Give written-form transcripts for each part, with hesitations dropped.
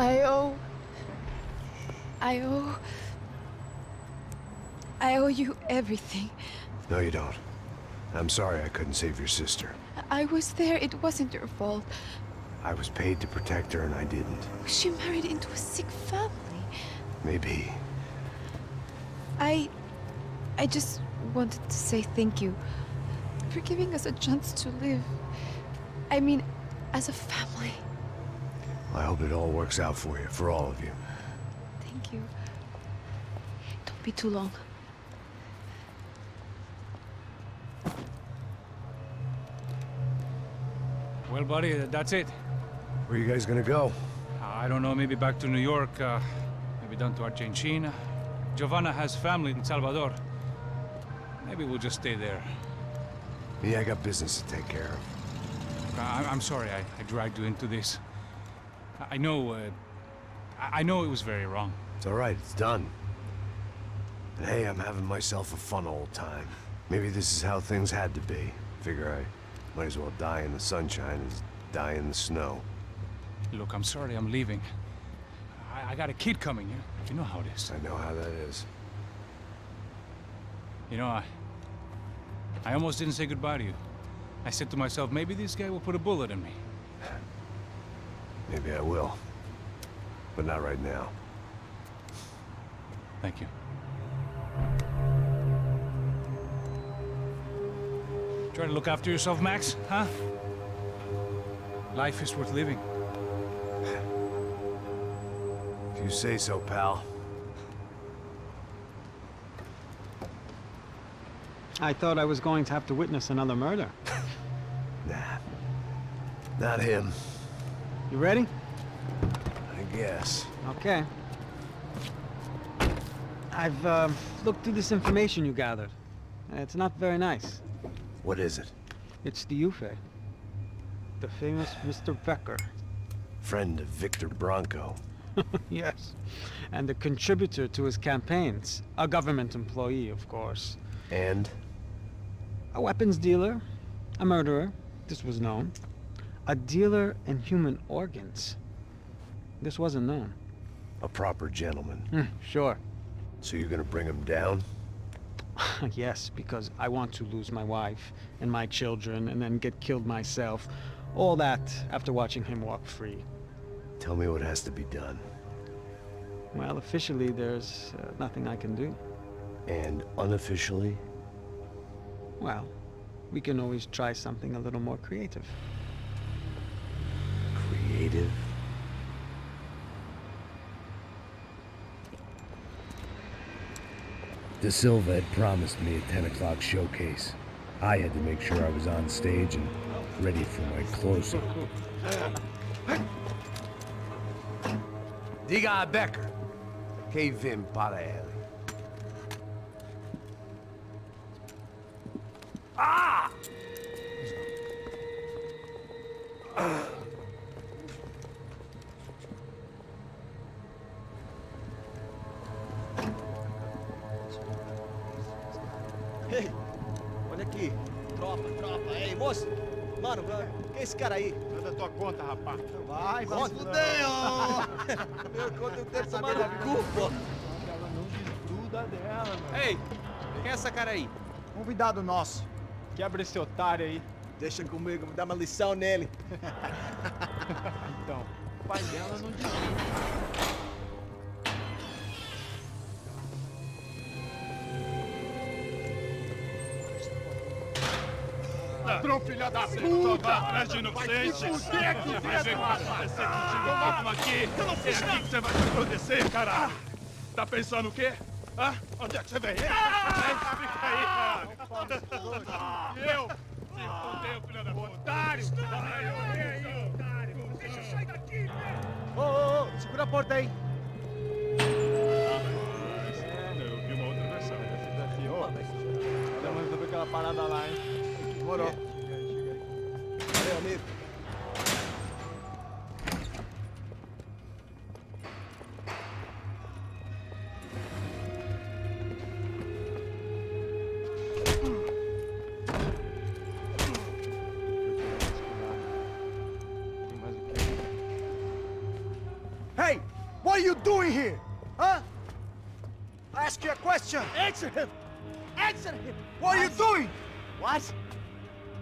I owe... I owe you everything. No, you don't. I'm sorry I couldn't save your sister. I was there. It wasn't your fault. I was paid to protect her and I didn't. She married into a sick family. Maybe. I just wanted to say thank you for giving us a chance to live. I mean, as a family. I hope it all works out for you, for all of you. Thank you. Don't be too long. Well, buddy, that's it. Where are you guys gonna go? I don't know, maybe back to New York, maybe down to Argentina. Giovanna has family in Salvador. Maybe we'll just stay there. Me, I got business to take care of. I'm sorry I dragged you into this. I know it was very wrong. It's all right, it's done. And hey, I'm having myself a fun old time. Maybe this is how things had to be. Figure I might as well die in the sunshine as die in the snow. Look, I'm sorry I'm leaving. I got a kid coming, you know how it is. I know how that is. You know, I almost didn't say goodbye to you. I said to myself, maybe this guy will put a bullet in me. Maybe I will. But not right now. Thank you. Try to look after yourself, Max, huh? Life is worth living. If you say so, pal. I thought I was going to have to witness another murder. Nah. Not him. You ready? I guess. Okay. I've looked through this information you gathered. It's not very nice. What is it? It's the UFE. The famous Mr. Becker. Friend of Victor Bronco. Yes. And a contributor to his campaigns. A government employee, of course. And? A weapons dealer. A murderer. This was known. A dealer in human organs. This wasn't known. A proper gentleman. Sure. So you're gonna bring him down? Yes, because I want to lose my wife and my children and then get killed myself. All that after watching him walk free. Tell me what has to be done. Well, officially, there's nothing I can do. And unofficially? Well, we can always try something a little more creative. Creative? De Silva had promised me a 10 o'clock showcase. I had to make sure I was on stage and ready for my close-up. Diga a Becker. Que vim para ele. Ah! Ei, olha aqui. Tropa. Ei, moço. Mano, quem é esse cara aí? Manda tua conta, rapaz. Vai se fuder, ó! Meu conta eu quero tomar no cu, pô. Ela não desgruda dela, mano. Ei, quem é essa cara aí? Convidado nosso. Quebra esse otário aí. Deixa comigo, me dá uma lição nele. Então, o pai dela não desgruda. Ladrão, filha da puta! Atrás de inocentes! Vai ver como aparecer contigo mesmo aqui! É aqui que você vai se proteger, caralho! Tá pensando o quê? Hã? Onde é que você vem? Fica aí, caralho! E eu? Se fodeu, filha da puta! Otário! Otário! Deixa eu sair daqui! Ô, segura a porta aí! Eu vi uma outra versão. Vamos resolver aquela parada lá, hein? Demorou. Chega aí. Valeu, amigo. Hey! doing here? Huh? I ask you a question. Answer him! Answer him! What are you doing? What?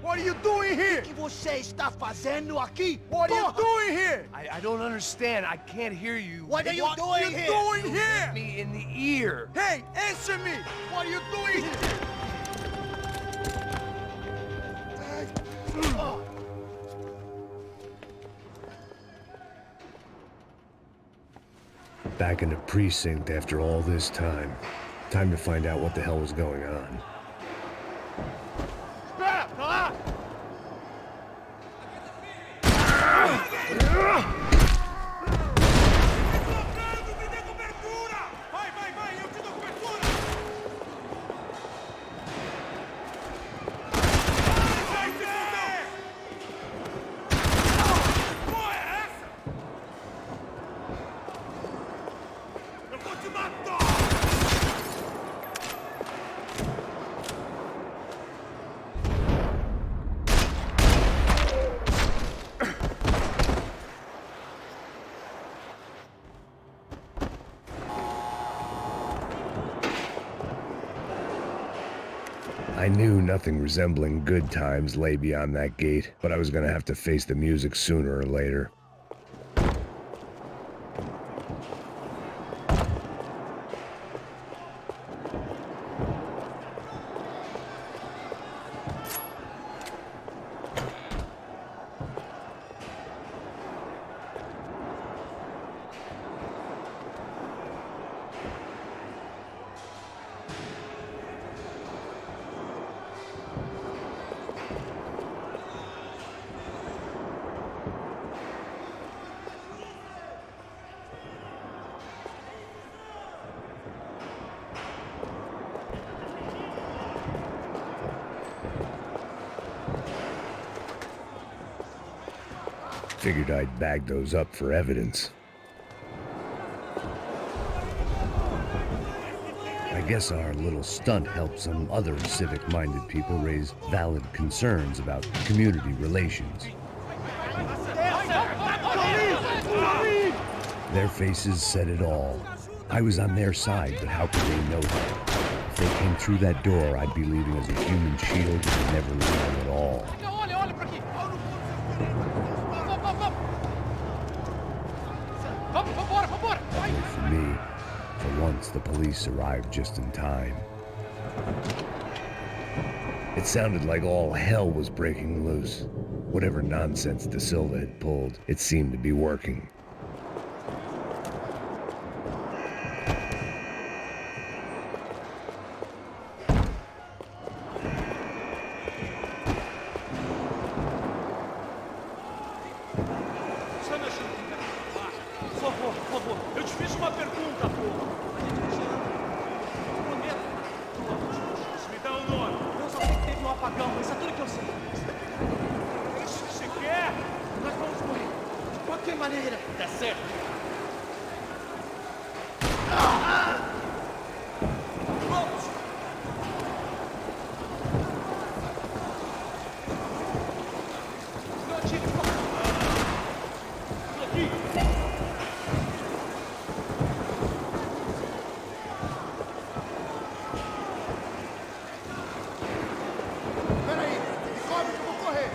What are you doing here? O que você está fazendo aqui? What are you doing here? I don't understand. I can't hear you. What are you doing here? What are you doing here? Hit me in the ear. Hey, answer me! What are you doing here? Back in the precinct after all this time. Time to find out what the hell was going on. Espera, tá lá! Vai, vai, vai, eu te dou cobertura! Vai, se fuder! Porra, é essa? Eu vou te matar! I knew nothing resembling good times lay beyond that gate, but I was gonna have to face the music sooner or later. Figured I'd bag those up for evidence. I guess our little stunt helped some other civic-minded people raise valid concerns about community relations. Their faces said it all. I was on their side, but how could they know that? If they came through that door, I'd be leaving as a human shield and never leaving at all. Luckily for me, for once the police arrived just in time. It sounded like all hell was breaking loose. Whatever nonsense De Silva had pulled, it seemed to be working. Por favor, eu te fiz uma pergunta, porra. Me dá um nome. Eu só sei que teve um apagão, isso é tudo que eu sei. Isso que você quer? Nós vamos morrer. De qualquer maneira. Tá certo. Vamos! Não atire, por favor. Aqui. Peraí, me cobre que eu vou correr.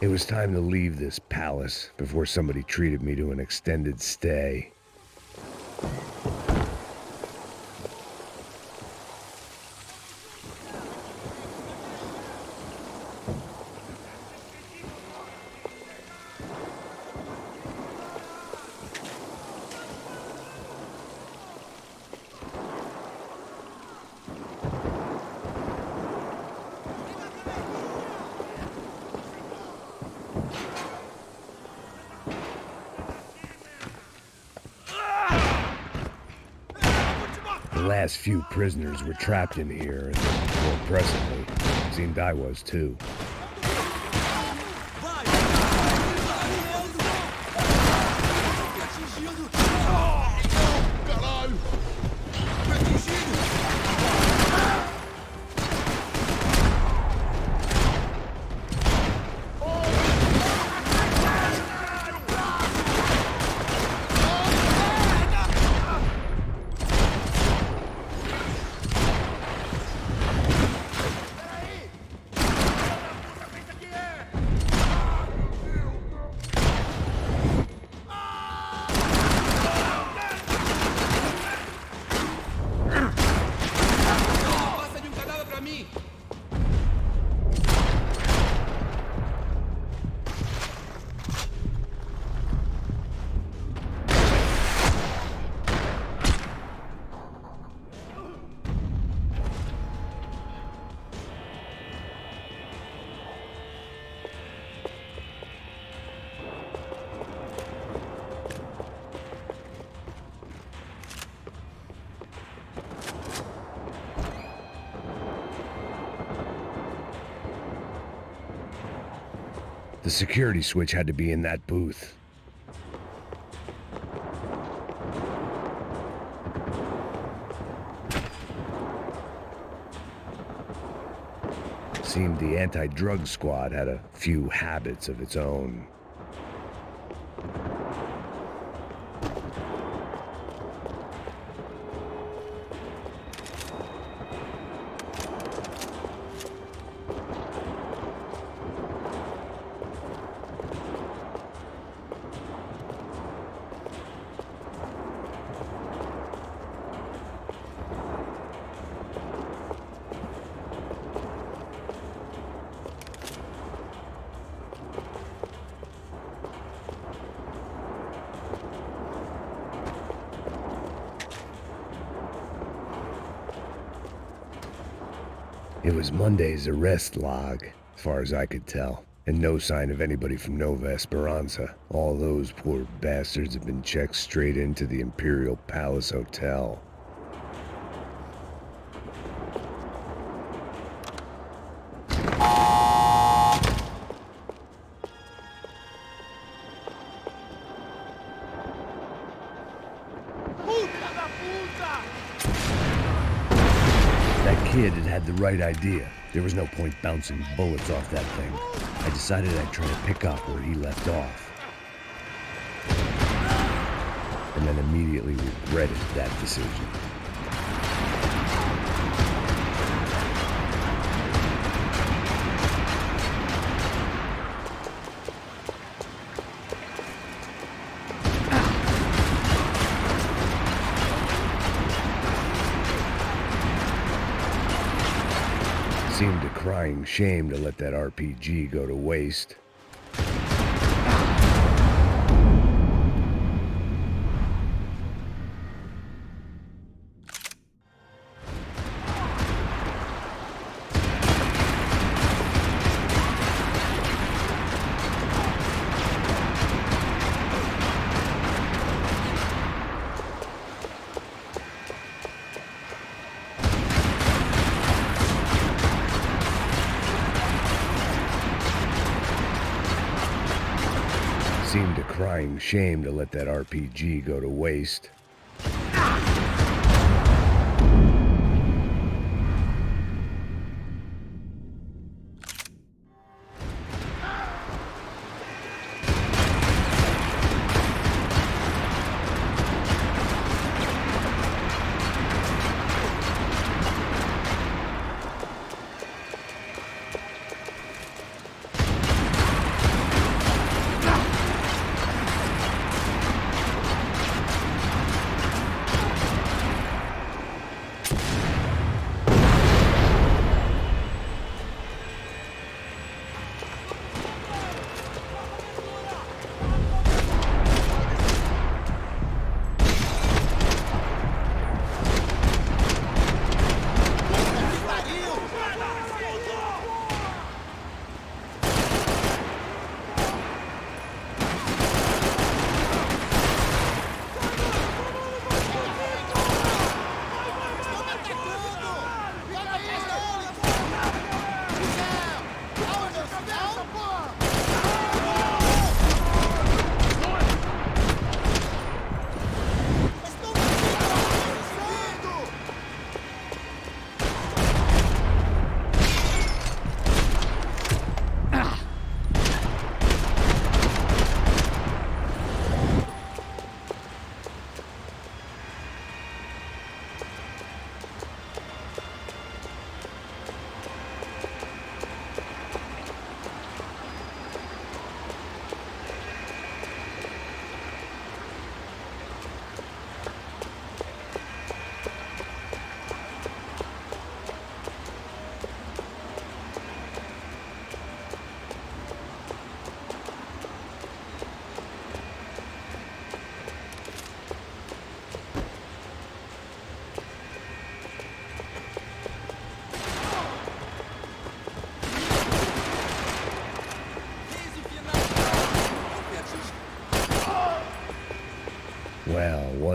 It was time to leave this palace before somebody treated me to an extended stay. The last few prisoners were trapped in here, and more presently, it seemed I was too. The security switch had to be in that booth. Seemed the anti-drug squad had a few habits of its own. It was Monday's arrest log, as far as I could tell, and no sign of anybody from Nova Esperanza. All those poor bastards have been checked straight into the Imperial Palace Hotel. That kid had the right idea. There was no point bouncing bullets off that thing. I decided I'd try to pick up where he left off. And then immediately regretted that decision. Seemed a crying shame to let that RPG go to waste. Seemed a crying shame to let that RPG go to waste.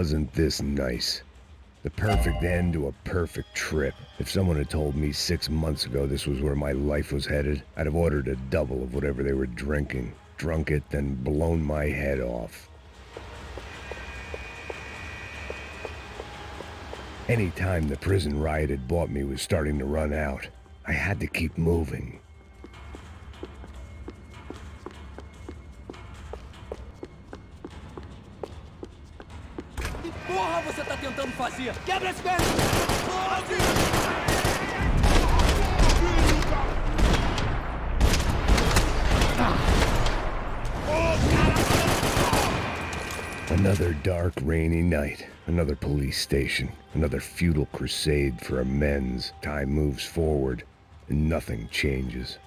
Wasn't this nice? The perfect end to a perfect trip. If someone had told me 6 months ago this was where my life was headed, I'd have ordered a double of whatever they were drinking, drunk it, then blown my head off. Any time the prison riot had bought me was starting to run out. I had to keep moving. Que porra você tá tentando fazer? Quebra as pernas! Pode! Another dark, rainy night. Another police station. Another futile crusade for amends. Time moves forward, and nothing changes.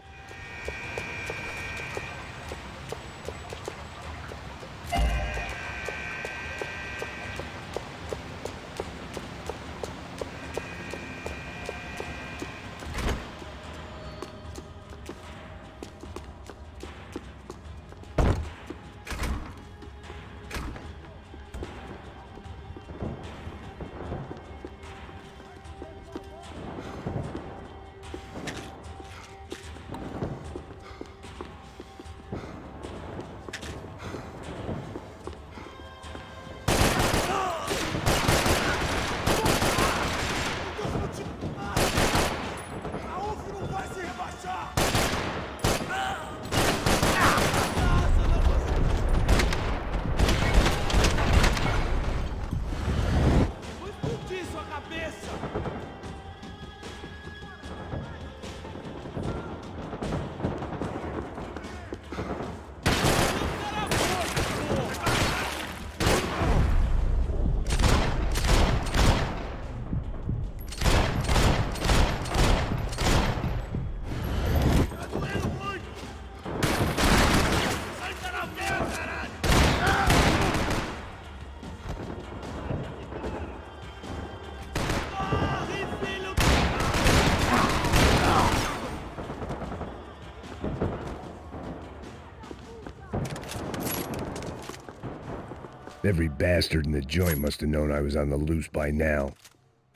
Every bastard in the joint must have known I was on the loose by now.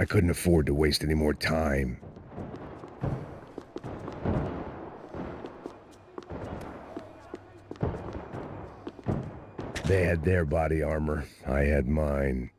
I couldn't afford to waste any more time. They had their body armor. I had mine.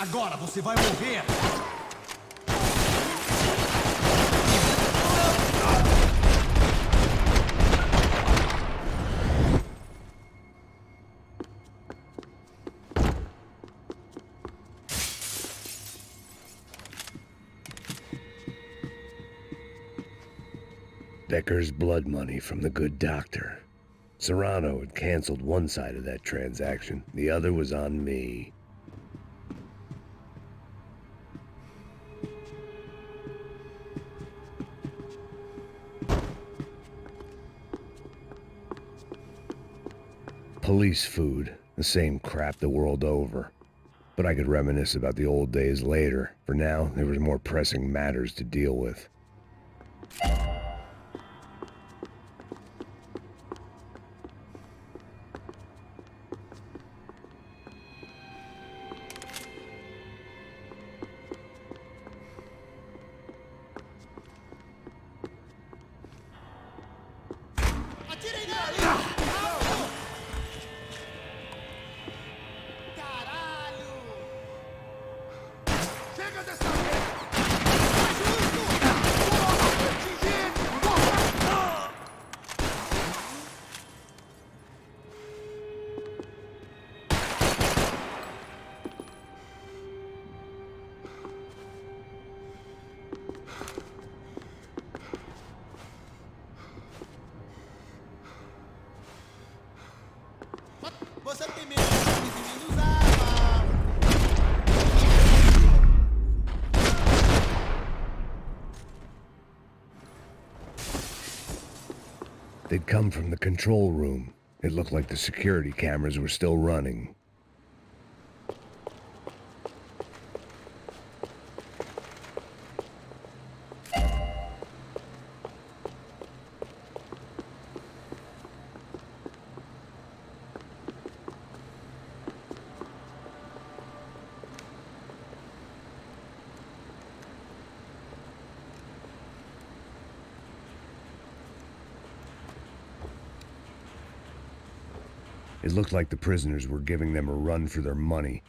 Agora você vai morrer! Becker's blood money from the good doctor. Serrano had canceled one side of that transaction. The other was on me. Police food, the same crap the world over. But I could reminisce about the old days later. For now, there was more pressing matters to deal with. They'd come from the control room. It looked like the security cameras were still running. It looked like the prisoners were giving them a run for their money.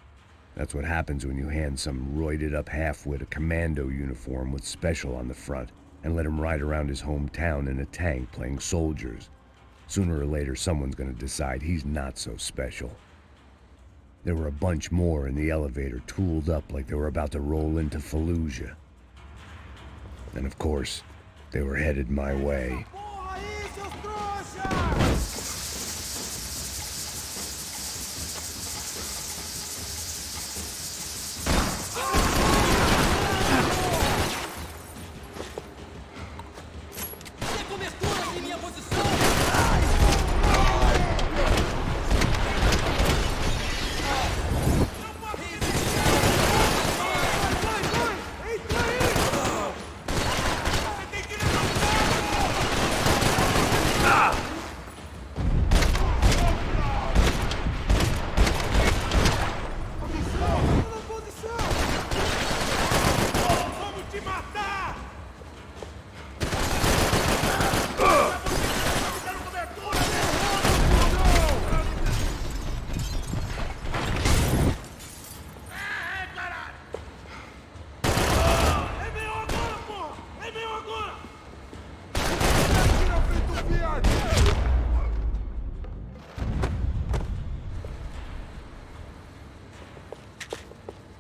That's what happens when you hand some roided-up halfwit a commando uniform with special on the front and let him ride around his hometown in a tank playing soldiers. Sooner or later, someone's gonna decide he's not so special. There were a bunch more in the elevator, tooled up like they were about to roll into Fallujah. And of course, they were headed my way. Porra aí, seus trouxas!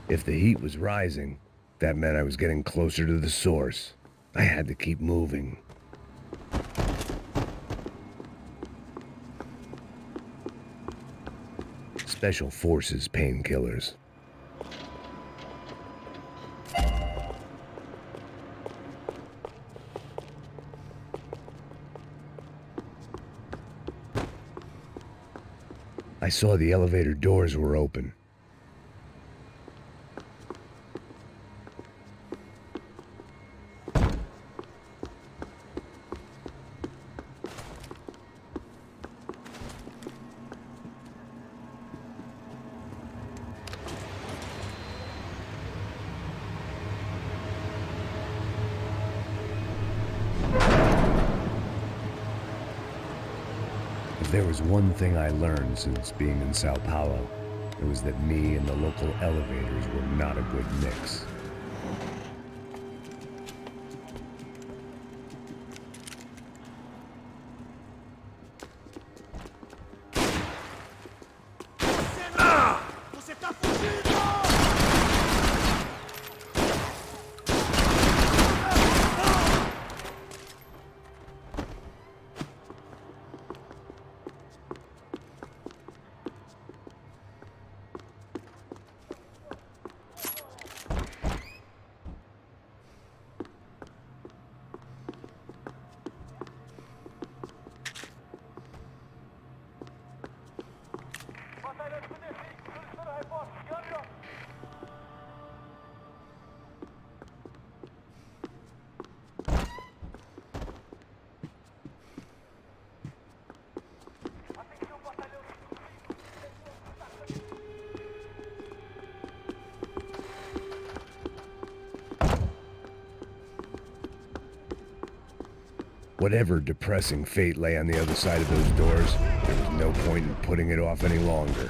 If the heat was rising, that meant I was getting closer to the source. I had to keep moving. Special Forces painkillers. I saw the elevator doors were open. If there was one thing I learned since being in Sao Paulo, it was that me and the local elevators were not a good mix. Você tá fugindo! Whatever depressing fate lay on the other side of those doors, there was no point in putting it off any longer.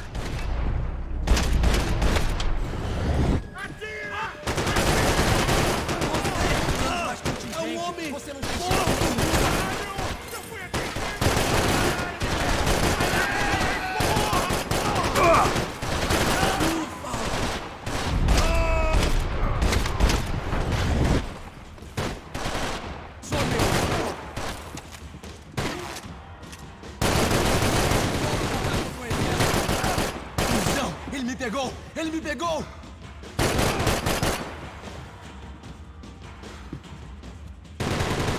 Ele me pegou!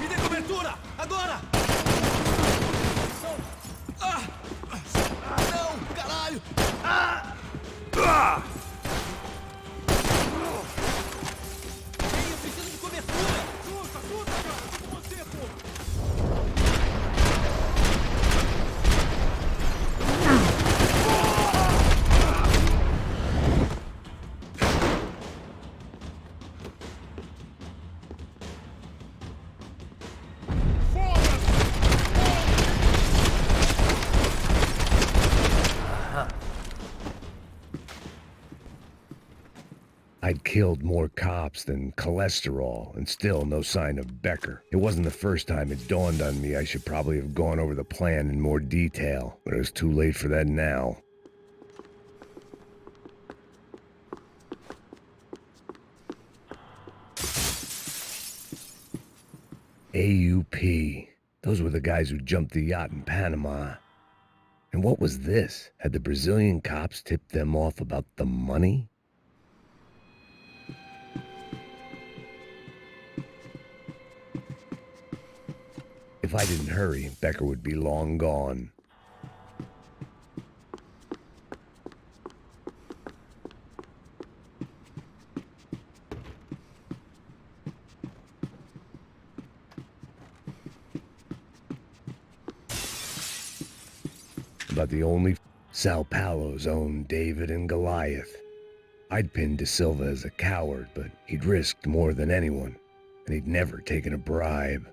Me dê cobertura! Agora! I'd killed more cops than cholesterol, and still no sign of Becker. It wasn't the first time it dawned on me I should probably have gone over the plan in more detail, but it was too late for that now. AUP. Those were the guys who jumped the yacht in Panama. And what was this? Had the Brazilian cops tipped them off about the money? If I didn't hurry, Becker would be long gone. About the only Sao Paulo's own David and Goliath. I'd pinned De Silva as a coward, but he'd risked more than anyone, and he'd never taken a bribe.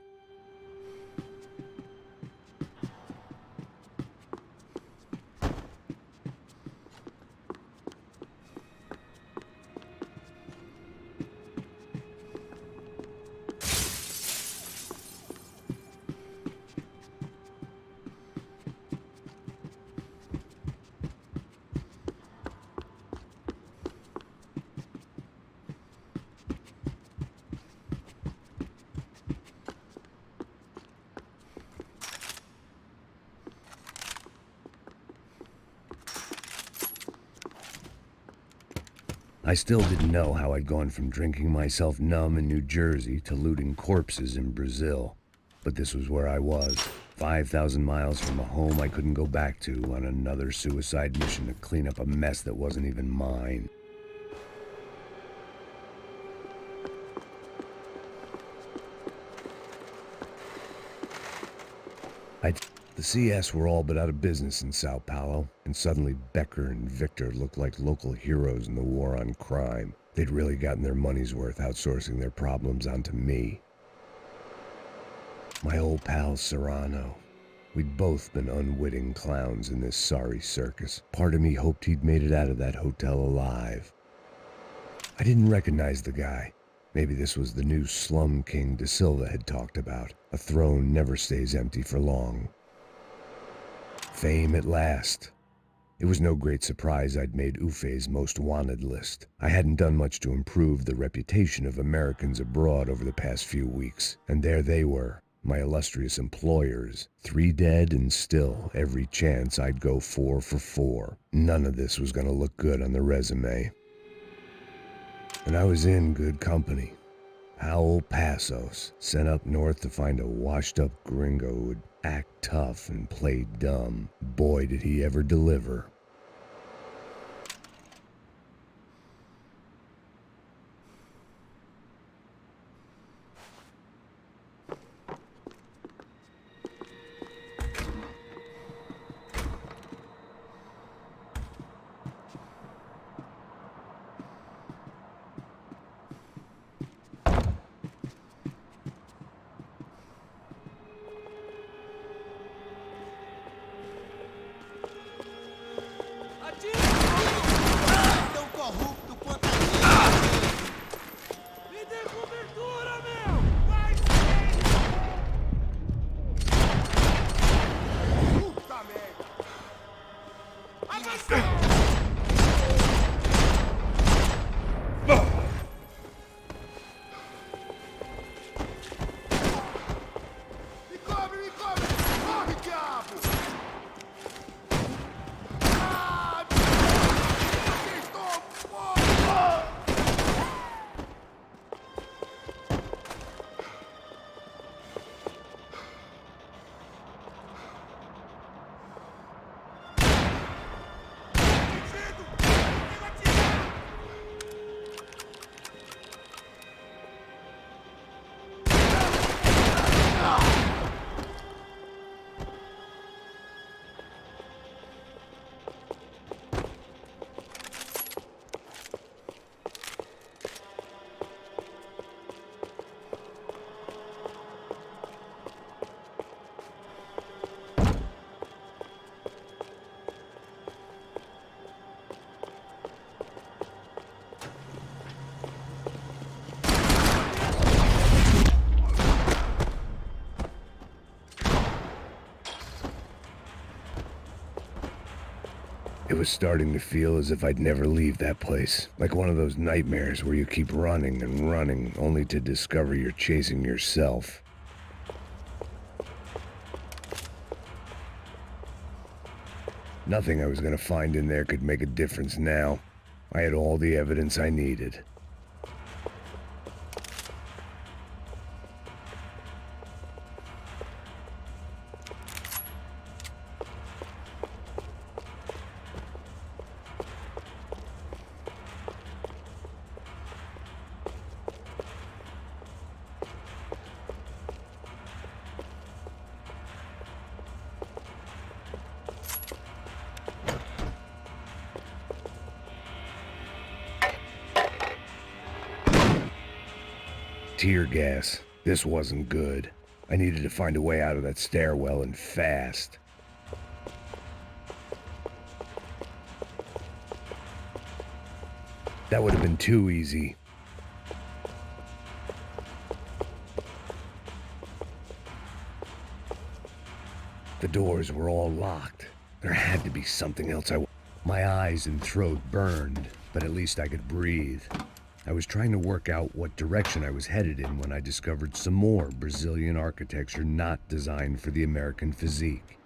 I still didn't know how I'd gone from drinking myself numb in New Jersey to looting corpses in Brazil. But this was where I was, 5,000 miles from a home I couldn't go back to, on another suicide mission to clean up a mess that wasn't even mine. The CS were all but out of business in Sao Paulo, and suddenly Becker and Victor looked like local heroes in the war on crime. They'd really gotten their money's worth outsourcing their problems onto me. My old pal Serrano. We'd both been unwitting clowns in this sorry circus. Part of me hoped he'd made it out of that hotel alive. I didn't recognize the guy. Maybe this was the new slum king De Silva had talked about. A throne never stays empty for long. Fame at last. It was no great surprise I'd made Ufe's most wanted list. I hadn't done much to improve the reputation of Americans abroad over the past few weeks, and there they were, my illustrious employers. 3 dead, and still every chance I'd go 4 for 4. None of this was gonna look good on the resume. And I was in good company. Howell Passos, sent up north to find a washed-up gringo who would act tough and play dumb. Boy, did he ever deliver. was starting to feel as if I'd never leave that place. Like one of those nightmares where you keep running and running, only to discover you're chasing yourself. Nothing I was gonna find in there could make a difference now. I had all the evidence I needed. Tear gas. This wasn't good. I needed to find a way out of that stairwell and fast. That would have been too easy. The doors were all locked. There had to be something else. My eyes and throat burned, but at least I could breathe. I was trying to work out what direction I was headed in when I discovered some more Brazilian architecture not designed for the American physique.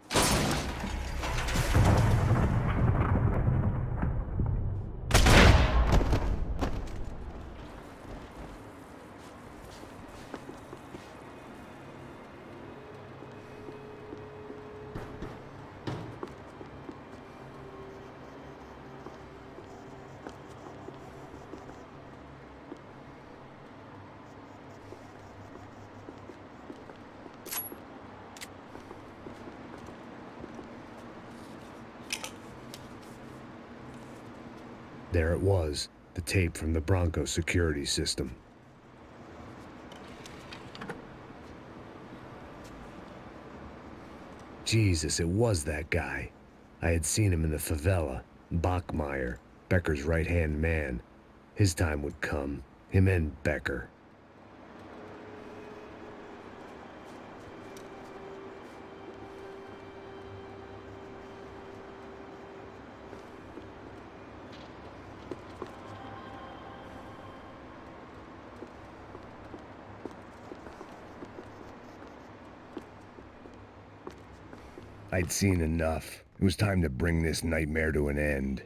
There it was, the tape from the Bronco security system. Jesus, it was that guy. I had seen him in the favela, Bachmeyer, Becker's right-hand man. His time would come, him and Becker. I'd seen enough. It was time to bring this nightmare to an end.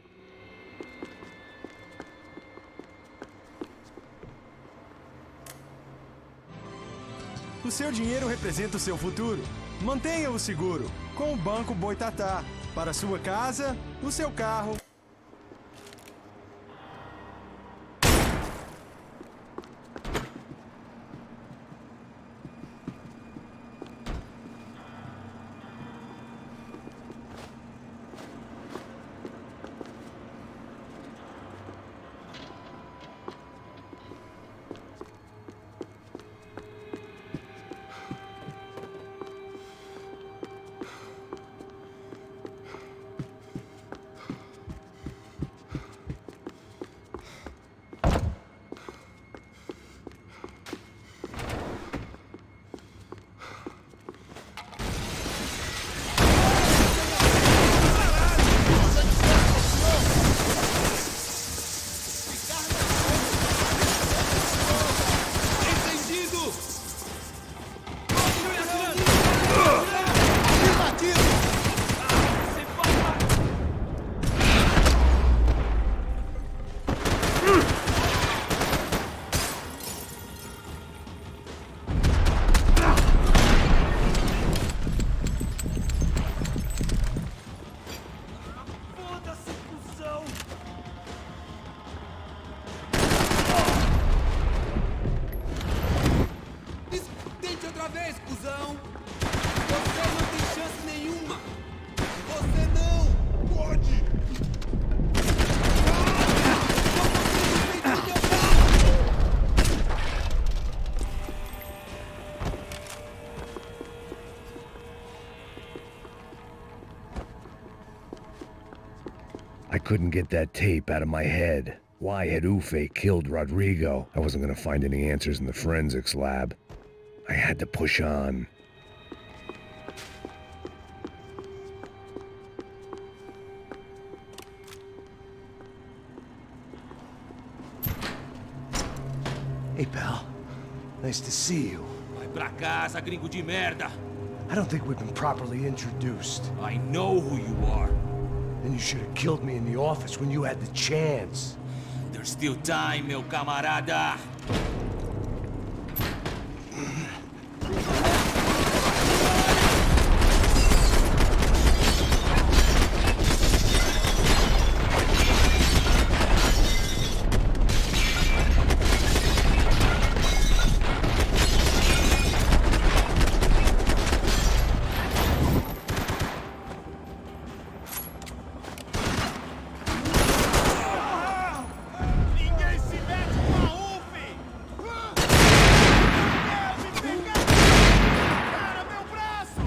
O seu dinheiro representa o seu futuro. Mantenha-o seguro com o Banco Boitatá. Para sua casa, o seu carro. I couldn't get that tape out of my head. Why had Ufe killed Rodrigo? I wasn't gonna find any answers in the forensics lab. I had to push on. Hey, pal. Nice to see you. Vai pra casa, gringo de merda. I don't think we've been properly introduced. I know who you are. Then you should have killed me in the office when you had the chance. There's still time, meu camarada. Ninguém se mete com a UF! Me pegar! Cara, meu braço!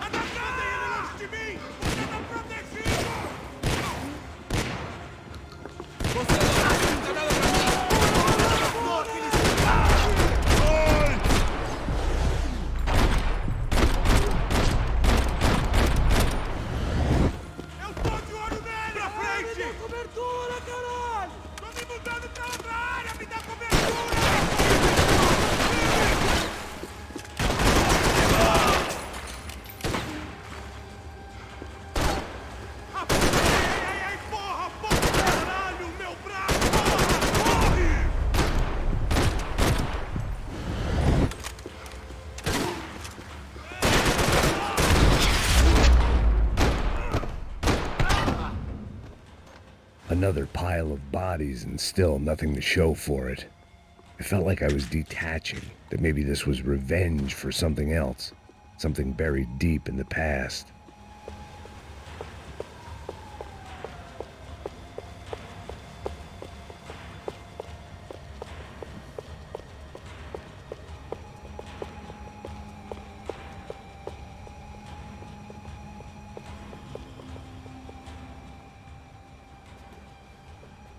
Atacada ele longe de mim! Você tá protegido! Você não ajuda nada pra mim. Eu tô de olho nele! Pra frente! Me dá cobertura, caralho! Tô me mudando pra outra área! Me dá cobertura! Ai, porra! Porra! Caralho! Meu braço! Porra! Corre! Another pile of bodies and still nothing to show for it. It felt like I was detaching, that maybe this was revenge for something else, something buried deep in the past.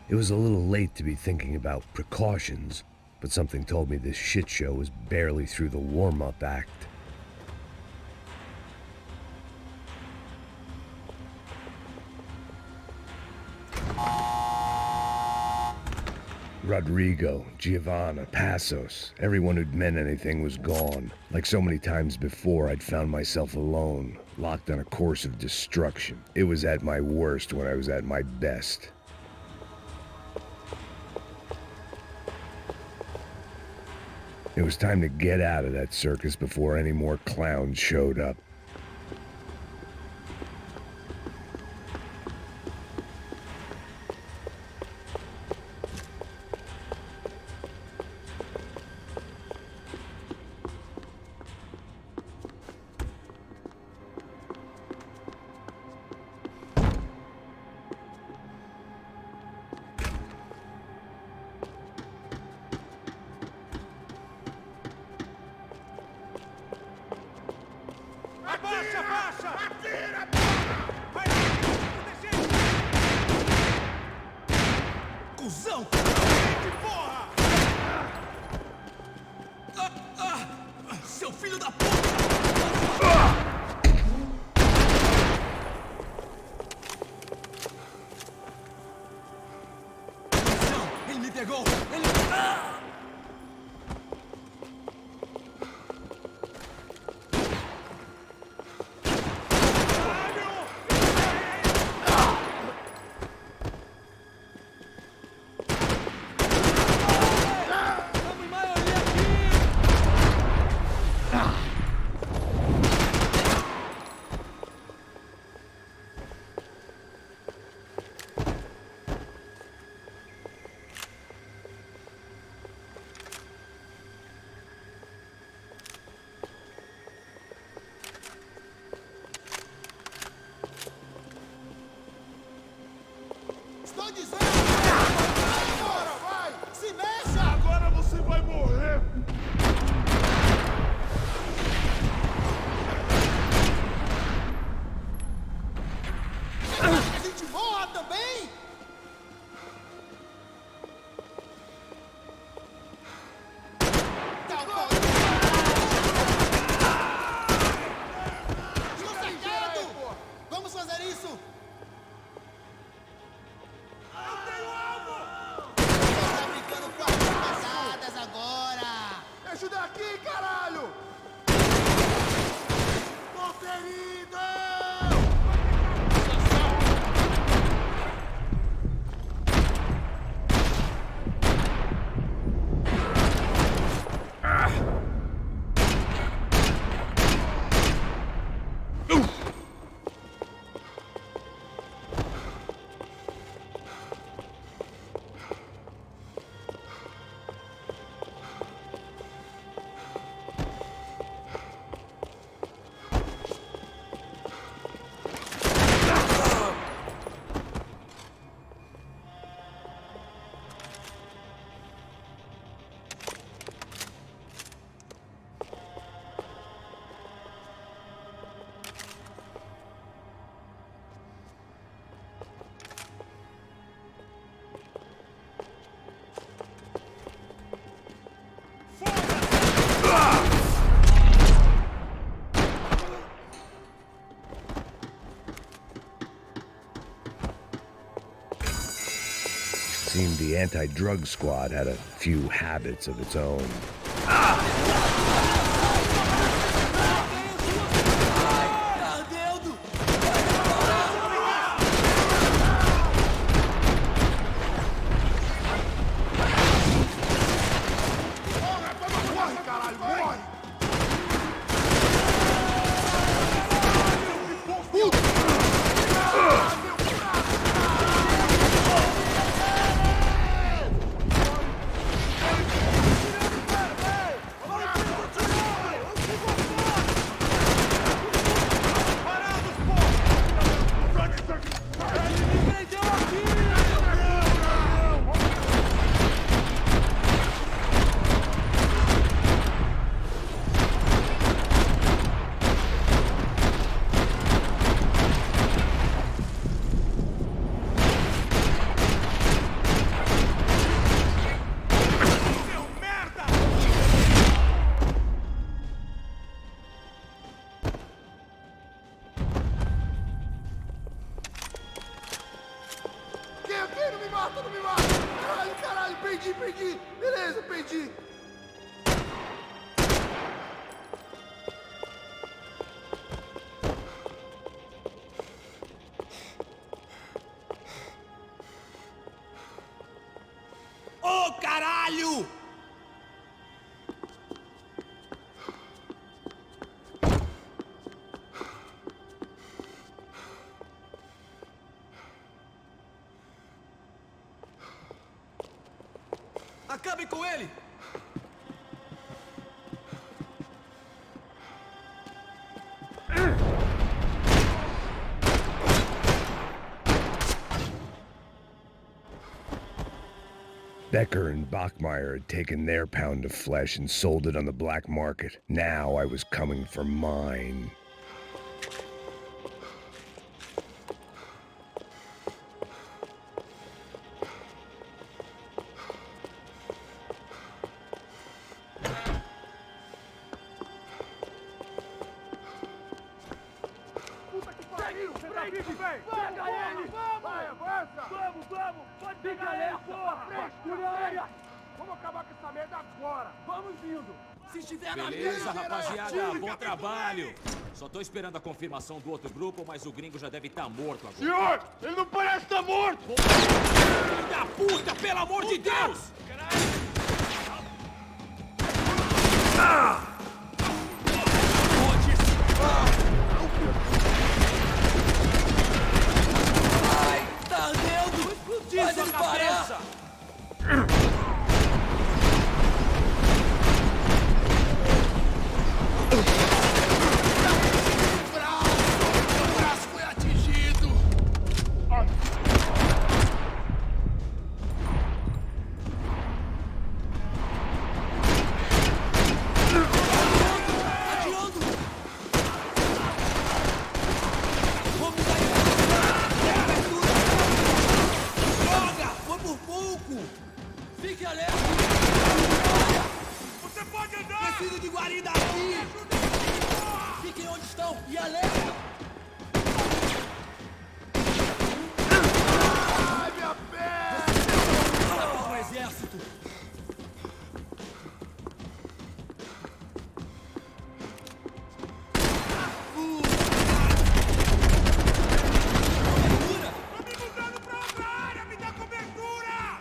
It was a little late to be thinking about precautions, but something told me this shit show was barely through the warm-up act. Rodrigo, Giovanna, Passos, everyone who'd meant anything was gone. Like so many times before, I'd found myself alone, locked on a course of destruction. It was at my worst when I was at my best. It was time to get out of that circus before any more clowns showed up. Abaixa, abaixa! Atira, porra! Vai, proteger! Cusão! Porra! Seu filho da puta! Ele me pegou! Ele... seemed the anti-drug squad had a few habits of its own. Não me mata! Caralho, perdi! Beleza, perdi! Ô, caralho! Acabe com ele! Becker and Bachmeyer had taken their pound of flesh and sold it on the black market. Now I was coming for mine. Beleza, rapaziada, bom trabalho. Só tô esperando a confirmação do outro grupo, mas o gringo já deve estar morto agora. Senhor, ele não parece estar morto! Filho da puta, pelo amor de Deus! Ai, tá ardendo! Explodir sua cabeça! Fique alerta! Você pode andar! Preciso de guarida aqui! Fiquem onde estão e alerta! Ai, minha perna! Leva pro exército! Tô me mudando pra outra área! Me dá cobertura!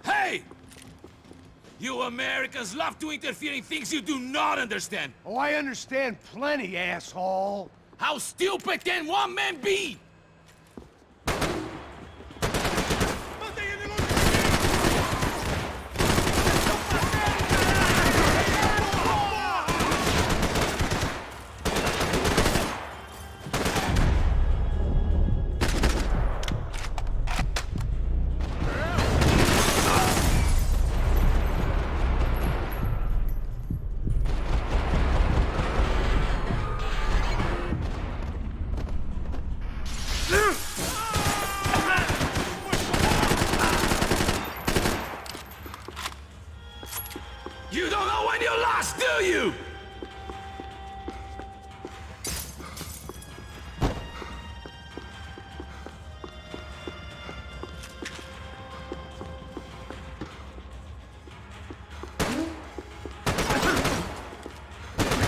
Hey! You Americans love to interfere in things you do not understand! Oh, I understand plenty, asshole. How stupid can one man be? Mantém ele longe de mim! kill you!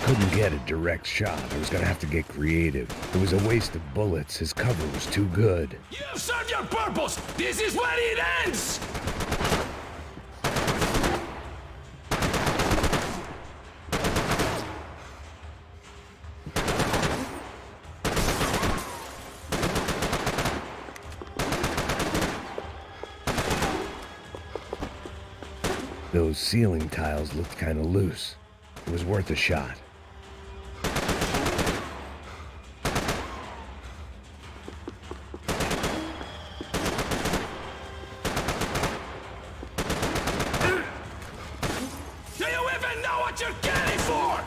Couldn't get a direct shot. I was gonna have to get creative. It was a waste of bullets. His cover was too good. You've served your purpose! This is where it ends! Those ceiling tiles looked kinda loose. It was worth a shot. Do you even know what you're getting for?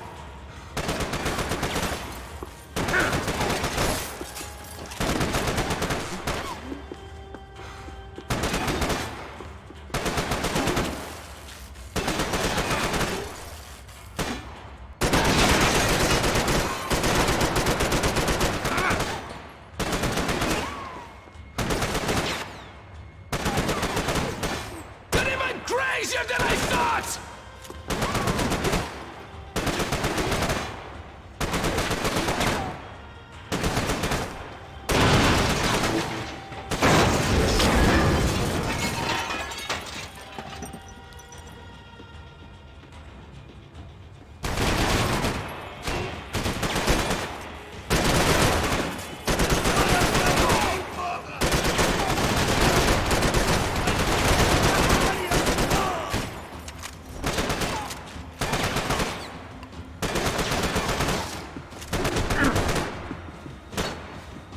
You're even crazier than I thought!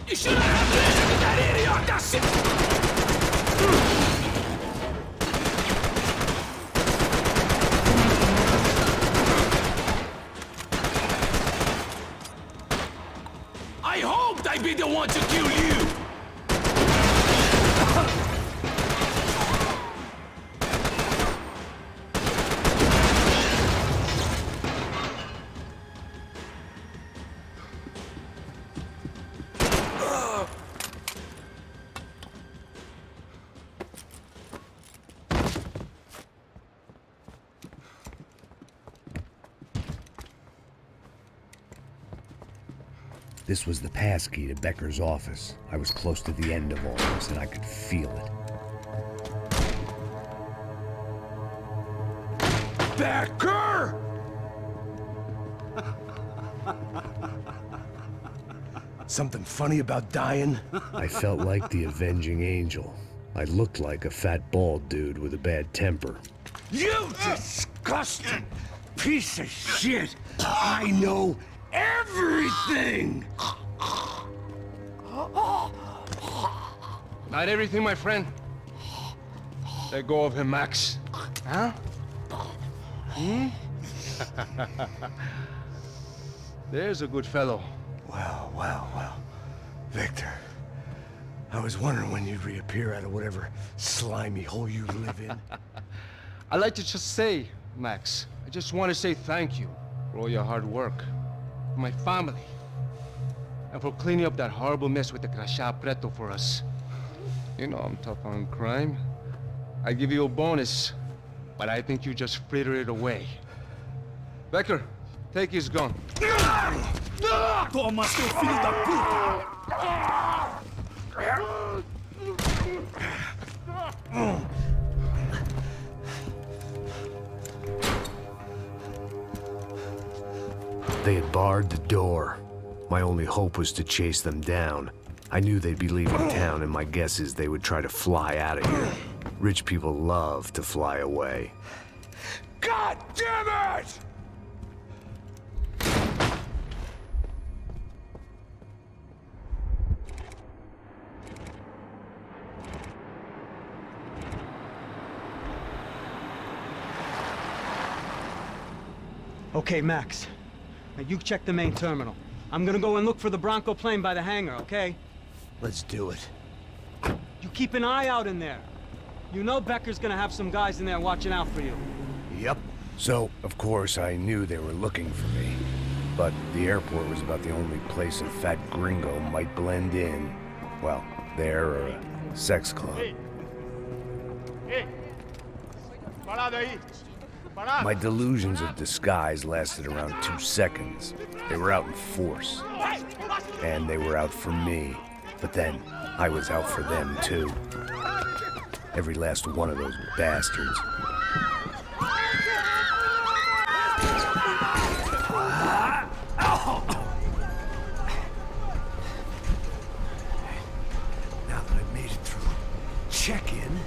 You should have listened to that idiot! That's it! I hoped I'd be the one to kill you! This was the passkey to Becker's office. I was close to the end of all this, and I could feel it. Becker! Something funny about dying? I felt like the avenging angel. I looked like a fat bald dude with a bad temper. You disgusting piece of shit! I know everything! Not everything, my friend. Let go of him, Max. Huh? Hmm? There's a good fellow. Well. Victor, I was wondering when you'd reappear out of whatever slimy hole you live in. I'd like to just say, Max, I just want to say thank you for all your hard work, for my family, and for cleaning up that horrible mess with the Crachá Preto for us. You know I'm tough on crime. I give you a bonus, but I think you just fritter it away. Becker, take his gun. Toma, seu filho da puta! They had barred the door. My only hope was to chase them down. I knew they'd be leaving town, and my guess is they would try to fly out of here. Rich people love to fly away. God damn it! Okay, Max. Now you check the main terminal. I'm gonna go and look for the Bronco plane by the hangar, okay? Let's do it. You keep an eye out in there. You know Becker's gonna have some guys in there watching out for you. Yep. So, of course, I knew they were looking for me. But the airport was about the only place a fat gringo might blend in. Well, there or a sex club. Ei! Parado aí! Parado! My delusions of disguise lasted around 2 seconds. They were out in force. And they were out for me. But then, I was out for them too. Every last one of those bastards. Now that I've made it through check-in,